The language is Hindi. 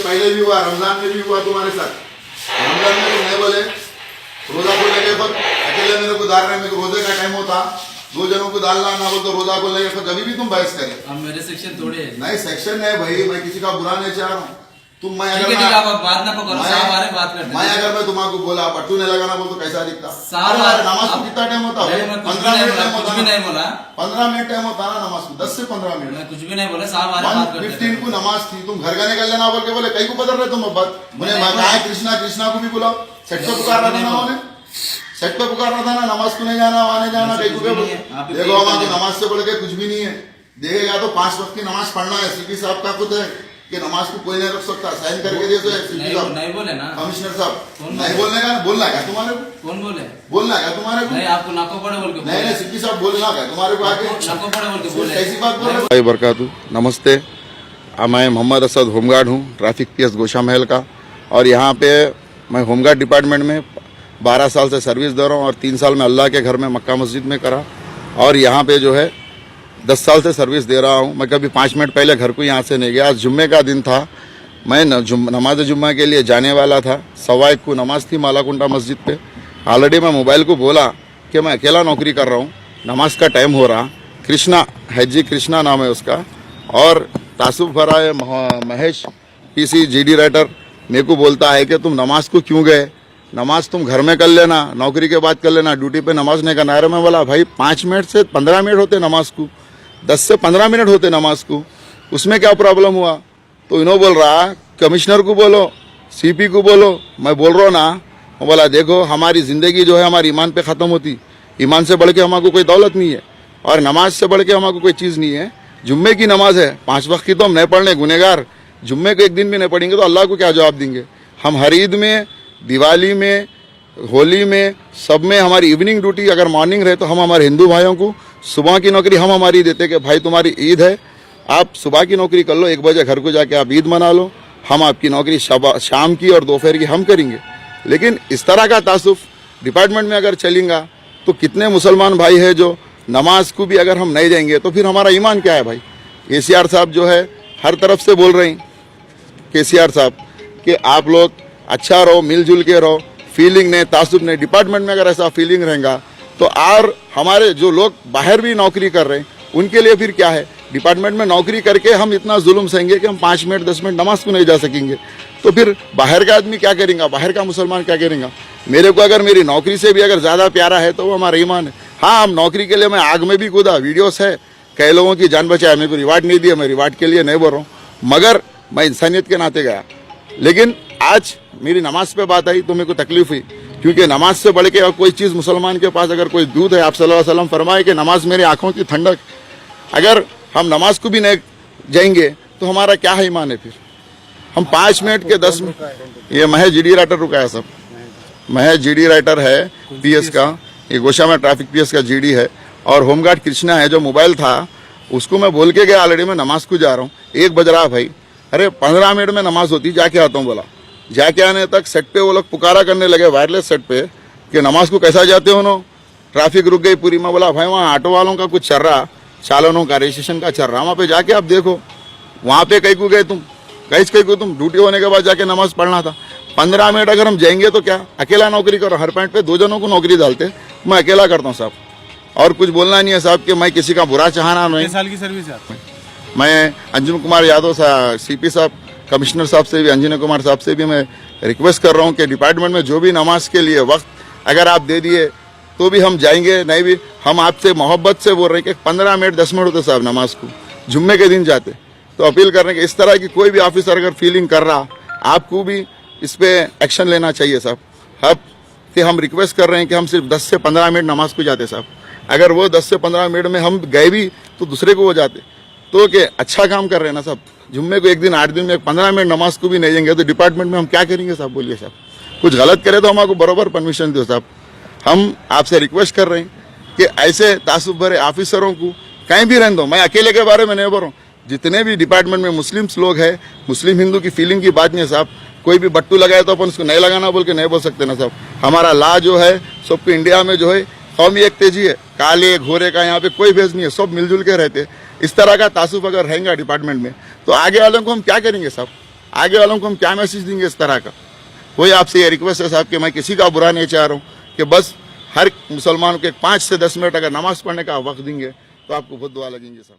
पहले भी हुआ, रमजान में भी हुआ तुम्हारे साथ। रमजान में तुम नहीं बोले रोजा खोलने के बाद अकेले मेरे को डाल रहे, मेरे को रोजे का टाइम होता, 2 जनों को डालना ना बोल तो रोजा खोलने के बाद कभी भी तुम बहस करे। अब मेरे सेक्शन थोड़े नहीं सेक्शन है भाई, मैं किसी का बुरा नहीं चाह रहा हूँ। तुम मैं ठीक है, आप बात ना पकड़ो, साहब आ रहे बात करते हैं। मैं अगर मैं तुम्हारे बोला पट्टू ने लगाना बोल तो कैसा दिखता? साहब नमाज को कितना टाइम होता है? 15 मिनट टाइम होता कुछ भी नहीं बोला, 15 मिनट टाइम होता ना नमाज को, 10 से 15 मिनट। मैं कुछ भी नहीं बोला, साहब आ रहे बात करते हैं। 15 को नमाज थी, तुम घर का निकल लेना बोल के बोले कहीं को बदल रहे तुम। अब मुझे माया कृष्णा कृष्णा को भी बुलाओ, सेट पे पुकार रहा था ना, उन्हें सेट पे पुकार रहा था ना, नमाज को नहीं जाना, आने जाना कहीं को। देखो हमारी नमाज से बढ़ के कुछ भी नहीं है। देखेगा तो 5 वक्त की नमाज पढ़ना है। सीपी साहब का खुद है कि नमाज को कोई नहीं रख सकता, साइन करके दे दो। नहीं बोले ना कमिश्नर साहब, नहीं बोलने का, बोलना क्या तुम्हारे को? कौन बोले? बोलना क्या तुम्हारे को? नहीं, आपको नाको पड़े बोल के नहीं, सीपी साहब बोलना क्या तुम्हारे को? आगे नाको पड़े बोल के बोले, कैसी बात बोल रहे हो? बरकातू, नमस्ते। मैं मोहम्मद असद होमगार्ड हूँ, ट्रैफिक पीएस गोशा महल का। और यहाँ पे मैं होमगार्ड डिपार्टमेंट में 12 साल से सर्विस दे रहा हूँ और 3 साल में अल्लाह के घर में मक्का मस्जिद में करा। और यहाँ पे जो है 10 साल से सर्विस दे रहा हूँ। मैं कभी 5 मिनट पहले घर को यहाँ से नहीं गया। आज जुम्मे का दिन था, मैं नमाज जुम्मा के लिए जाने वाला था। 1:15 को नमाज थी मालाकुंडा मस्जिद पे। ऑलरेडी मैं मोबाइल को बोला कि मैं अकेला नौकरी कर रहा हूँ, नमाज का टाइम हो रहा। कृष्णा हैजी कृष्णा नाम है उसका, और तासुफ भरा है महेश पीसी जीडी राइटर। मेरे को बोलता है कि तुम नमाज को क्यों गए, नमाज तुम घर में कर लेना, नौकरी के बाद कर लेना, ड्यूटी पे नमाज नहीं करना। अरे मैं बोला भाई 5 मिनट से 15 मिनट होते नमाज को, 10 से 15 मिनट होते नमाज को, उसमें क्या प्रॉब्लम हुआ? तो इन्हों बोल रहा कमिश्नर को बोलो, सीपी को बोलो। मैं बोल रहा हूँ ना, मैं बोला देखो हमारी ज़िंदगी जो है हमारी ईमान पे ख़त्म होती। ईमान से बढ़ के हमारे कोई दौलत नहीं है और नमाज से बढ़ के हमारे कोई चीज़ नहीं है। जुम्मे की नमाज है, 5 वक्त की तो हम नहीं पढ़ने गुनहगार। जुम्मे को एक दिन भी नहीं पढ़ेंगे तो अल्लाह को क्या जवाब देंगे? हम हर ईद में, दिवाली में, होली में, सब में हमारी इवनिंग ड्यूटी अगर मॉर्निंग रहे तो हम हमारे हिंदू भाइयों को सुबह की नौकरी हम हमारी देते कि भाई तुम्हारी ईद है, आप सुबह की नौकरी कर लो, 1 बजे घर को जाके आप ईद मना लो, हम आपकी नौकरी शाम की और दोपहर की हम करेंगे। लेकिन इस तरह का तासुफ डिपार्टमेंट में अगर चलेगा तो कितने मुसलमान भाई है जो नमाज को भी अगर हम नहीं जाएंगे तो फिर हमारा ईमान क्या है भाई? केसीआर साहब जो है हर तरफ से बोल रहे हैं, केसीआर साहब कि आप लोग अच्छा रहो, मिलजुल के रहो, फीलिंग नहीं, तासुब नहीं। डिपार्टमेंट में अगर ऐसा फीलिंग रहेगा तो और हमारे जो लोग बाहर भी नौकरी कर रहे हैं उनके लिए फिर क्या है? डिपार्टमेंट में नौकरी करके हम इतना जुल्म सहेंगे कि हम 5 मिनट 10 मिनट नमाज को नहीं जा सकेंगे, तो फिर बाहर का आदमी क्या करेगा? बाहर का मुसलमान क्या करेगा? मेरे को अगर मेरी नौकरी से भी अगर ज़्यादा प्यारा है तो वो हमारा ईमान है। हाँ, हम नौकरी के लिए मैं आग में भी कूदा, वीडियोस है, कई लोगों की जान बचाया, मेरे को रिवार्ड नहीं दिया, मैं रिवार्ड के लिए नहीं बोल रहा हूँ, मगर मैं इंसानियत के नाते गया। लेकिन आज मेरी नमाज पे बात आई तो मेरे को तकलीफ हुई, क्योंकि नमाज से बढ़ के और कोई चीज़ मुसलमान के पास अगर कोई दूध है, आप सल्लल्लाहु अलैहि वसल्लम फरमाए कि नमाज मेरी आंखों की ठंडक। अगर हम नमाज को भी नहीं जाएंगे तो हमारा क्या है ईमान है? फिर हम 5 मिनट के 10 मिनट। ये महेश जीडी राइटर रुका है सब, महेश जीडी राइटर है पीएस का, ये गोशा में ट्रैफिक पीएस का जीडी है। और होमगार्ड कृष्णा है जो मोबाइल था उसको मैं बोल के गया ऑलरेडी मैं नमाज को जा रहा हूँ, 1 बज रहा भाई। अरे 15 मिनट में नमाज होती, जाके आता हूँ बोला। जाके आने तक सेट पे वो लोग पुकारा करने लगे वायरलेस सेट पे कि नमाज को कैसा जाते हो नो, ट्रैफिक रुक गई पूरी। मैं बोला भाई वहाँ ऑटो वालों का कुछ चल रहा, चालनों का रजिस्ट्रेशन का चल रहा, वहाँ पे जाके आप देखो, वहाँ पे कहीं को गए तुम, कहीं को तुम ड्यूटी होने के बाद जाके नमाज पढ़ना था। 15 मिनट अगर हम जाएंगे तो क्या? अकेला नौकरी करो, हर पॉइंट पे 2 जनों को नौकरी डालते, मैं अकेला करता हूँ साहब। और कुछ बोलना नहीं है साहब कि मैं किसी का बुरा चाहना नहीं। 6 साल की सर्विस है। मैं अंजुम कुमार यादव सीपी साहब, कमिश्नर साहब से भी, अंजनी कुमार साहब से भी मैं रिक्वेस्ट कर रहा हूँ कि डिपार्टमेंट में जो भी नमाज के लिए वक्त अगर आप दे दिए तो भी हम जाएंगे, नहीं भी हम आपसे मोहब्बत से बोल रहे हैं कि 15 मिनट 10 मिनट होते साहब नमाज को, जुम्मे के दिन जाते। तो अपील कर रहे हैं कि इस तरह की कोई भी ऑफिसर अगर फीलिंग कर रहा, आपको भी इस पर एक्शन लेना चाहिए साहब। अब कि हम रिक्वेस्ट कर रहे हैं कि हम सिर्फ 10 से 15 मिनट नमाज को जाते साहब। अगर वो 10 से 15 मिनट में हम गए भी तो दूसरे को वो जाते, तो कि अच्छा काम कर रहे हैं ना साहब। जुम्मे को 1 दिन 8 दिन में 15 मिनट नमाज को भी नहीं जाएंगे तो डिपार्टमेंट में हम क्या करेंगे साहब? बोलिए साहब, कुछ गलत करे तो हमारे बराबर परमिशन दो साहब। हम आपसे रिक्वेस्ट कर रहे हैं कि ऐसे तासुब भरे ऑफिसरों को कहीं भी रहने दो। मैं अकेले के बारे में नहीं बोल रहा हूँ, जितने भी डिपार्टमेंट में मुस्लिम्स लोग हैं, मुस्लिम हिंदू की फीलिंग की बात नहीं है साहब। कोई भी बट्टू लगाए तो अपन उसको नहीं लगाना बोल के नहीं बोल सकते ना साहब। हमारा ला जो है सबको इंडिया में जो है कौमी एक तेजी है, काले घोरे का यहाँ पे कोई भेज नहीं है, सब मिलजुल के रहते। इस तरह का तासुफ अगर रहेगा डिपार्टमेंट में तो आगे वालों को हम क्या करेंगे साहब? आगे वालों को हम क्या मैसेज देंगे इस तरह का। कोई आपसे ये रिक्वेस्ट है साहब कि मैं किसी का बुरा नहीं चाह रहा हूँ कि बस हर मुसलमान को 5 से 10 मिनट अगर नमाज पढ़ने का वक्त देंगे तो आपको बहुत दुआ लगेंगे साहब।